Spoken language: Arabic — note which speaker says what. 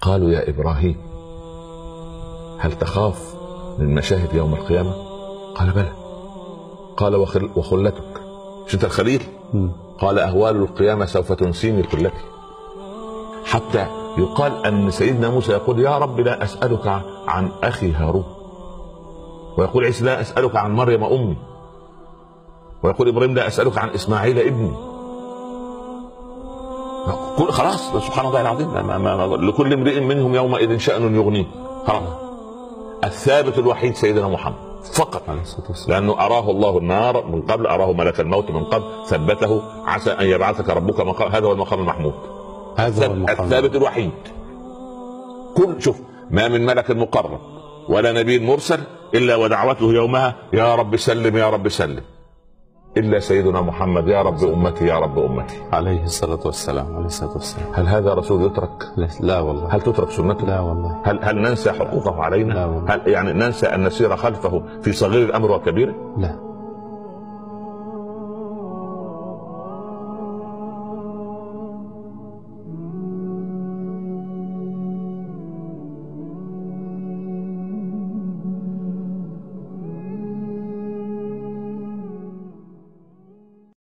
Speaker 1: قالوا يا إبراهيم هل تخاف من مشاهد يوم القيامة؟ قال بلى. قال وخلتك، مش انت الخليل؟ قال أهوال القيامة سوف تنسيني خلتي. حتى يقال أن سيدنا موسى يقول يا رب لا أسألك عن أخي هارون، ويقول عيسى لا أسألك عن مريم أمي، ويقول إبراهيم لا أسألك عن إسماعيل ابني. خلاص سبحان الله العظيم، لكل امرئ منهم يومئذ شأن يغنيه. خلاص الثابت الوحيد سيدنا محمد فقط، لأنه أراه الله النار من قبل، أراه ملك الموت من قبل، ثبته عسى أن يبعثك ربك مقام، هذا هو المقام المحمود، هذا هو الثابت الوحيد. كل شوف ما من ملك مقرب ولا نبي مرسل إلا ودعوته يومها يا رب سلم يا رب سلم، إلا سيدنا محمد يا رب أمتي يا رب أمتي
Speaker 2: عليه الصلاة والسلام. عليه الصلاة والسلام.
Speaker 1: هل هذا رسول يترك؟
Speaker 2: لا والله.
Speaker 1: هل تترك سنته؟
Speaker 2: لا والله.
Speaker 1: هل ننسى حقوقه علينا؟
Speaker 2: لا والله.
Speaker 1: هل يعني ننسى أن نسير خلفه في صغير الأمر وكبيره؟
Speaker 2: لا.